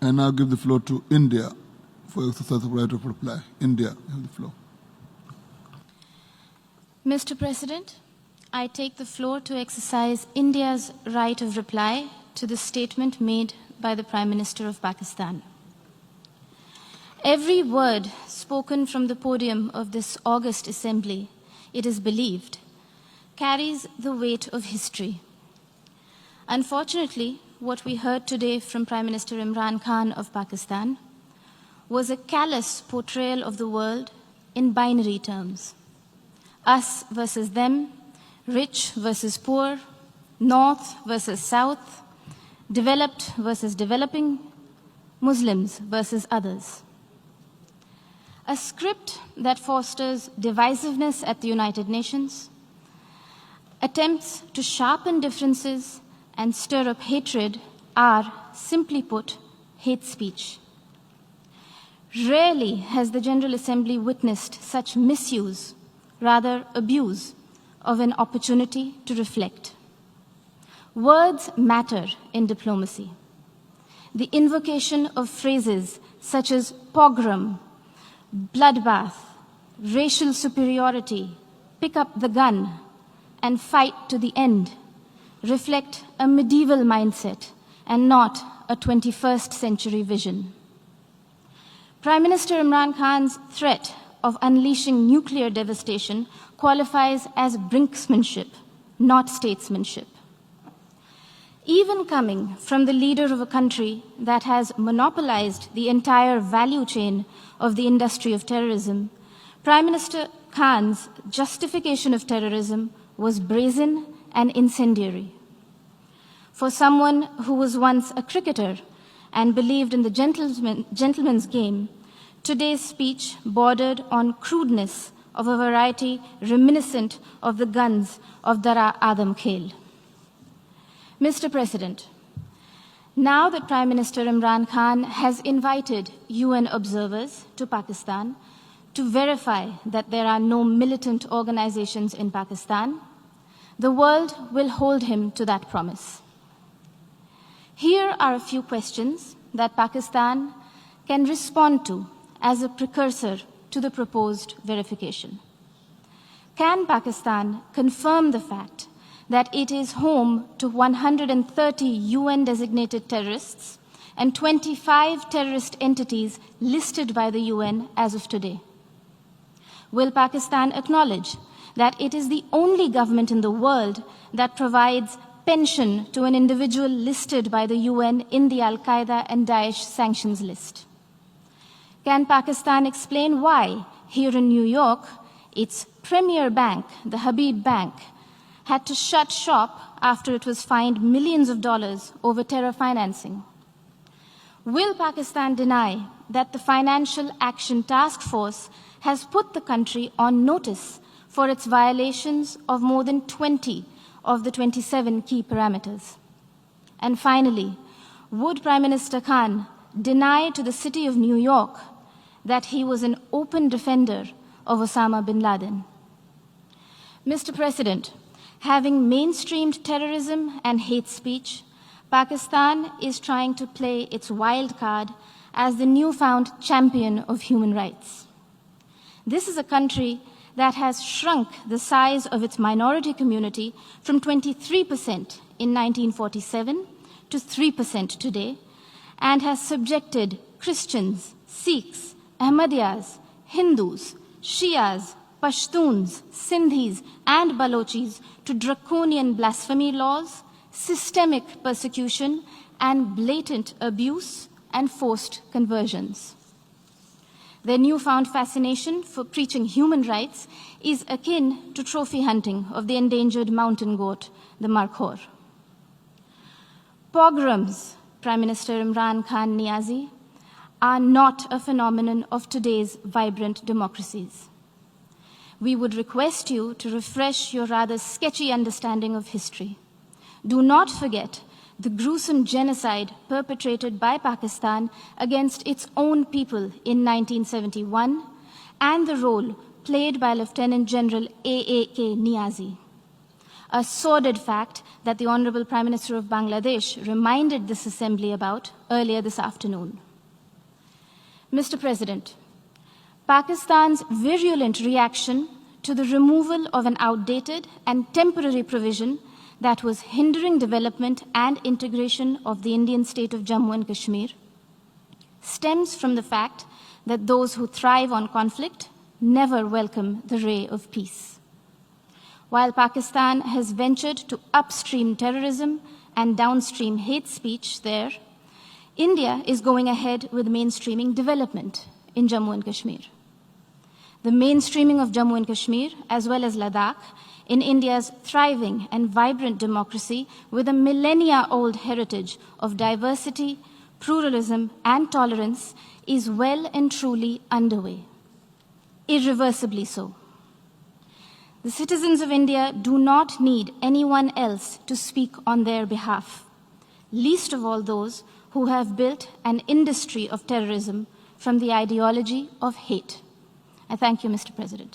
I now give the floor to India for exercise of right of reply. India, you have the floor. Mr. President, I take the floor to exercise India's right of reply to the statement made by the Prime Minister of Pakistan. Every word spoken from the podium of this august assembly, it is believed, carries the weight of history. Unfortunately, what we heard today from Prime Minister Imran Khan of Pakistan was a callous portrayal of the world in binary terms. Us versus them, rich versus poor, north versus south, developed versus developing, Muslims versus others. A script that fosters divisiveness at the United Nations, attempts to sharpen differences and stir up hatred are, simply put, hate speech. Rarely has the General Assembly witnessed such misuse, rather abuse, of an opportunity to reflect. Words matter in diplomacy. The invocation of phrases such as pogrom, bloodbath, racial superiority, pick up the gun, and fight to the end reflect a medieval mindset and not a 21st century vision. Prime Minister Imran Khan's threat of unleashing nuclear devastation qualifies as brinksmanship, not statesmanship. Even coming from the leader of a country that has monopolized the entire value chain of the industry of terrorism, Prime Minister Khan's justification of terrorism was brazen and incendiary. For someone who was once a cricketer and believed in the gentleman's game, today's speech bordered on crudeness of a variety reminiscent of the guns of Dara Adam Khel. Mr. President, now that Prime Minister Imran Khan has invited UN observers to Pakistan to verify that there are no militant organizations in Pakistan, the world will hold him to that promise. Here are a few questions that Pakistan can respond to as a precursor to the proposed verification. Can Pakistan confirm the fact that it is home to 130 UN-designated terrorists and 25 terrorist entities listed by the UN as of today? Will Pakistan acknowledge that it is the only government in the world that provides pension to an individual listed by the UN in the Al-Qaeda and Daesh sanctions list? Can Pakistan explain why, here in New York, its premier bank, the Habib Bank, had to shut shop after it was fined millions of dollars over terror financing? Will Pakistan deny that the Financial Action Task Force has put the country on notice for its violations of more than 20 of the 27 key parameters? And finally, would Prime Minister Khan deny to the city of New York that he was an open defender of Osama bin Laden? Mr. President, having mainstreamed terrorism and hate speech, Pakistan is trying to play its wild card as the newfound champion of human rights. This is a country that has shrunk the size of its minority community from 23% in 1947 to 3% today, and has subjected Christians, Sikhs, Ahmadiyas, Hindus, Shias, Pashtuns, Sindhis, and Balochis to draconian blasphemy laws, systemic persecution, and blatant abuse and forced conversions. Their newfound fascination for preaching human rights is akin to trophy hunting of the endangered mountain goat, the markhor. Pogroms, Prime Minister Imran Khan Niazi, are not a phenomenon of today's vibrant democracies. We would request you to refresh your rather sketchy understanding of history. Do not forget the gruesome genocide perpetrated by Pakistan against its own people in 1971 and the role played by Lieutenant General A.A.K. Niazi. A sordid fact that the Honorable Prime Minister of Bangladesh reminded this assembly about earlier this afternoon. Mr. President, Pakistan's virulent reaction to the removal of an outdated and temporary provision that was hindering development and integration of the Indian state of Jammu and Kashmir stems from the fact that those who thrive on conflict never welcome the ray of peace. While Pakistan has ventured to upstream terrorism and downstream hate speech there, India is going ahead with mainstreaming development in Jammu and Kashmir. The mainstreaming of Jammu and Kashmir, as well as Ladakh, in India's thriving and vibrant democracy with a millennia-old heritage of diversity, pluralism, and tolerance is well and truly underway, irreversibly so. The citizens of India do not need anyone else to speak on their behalf, least of all those who have built an industry of terrorism from the ideology of hate. I thank you, Mr. President.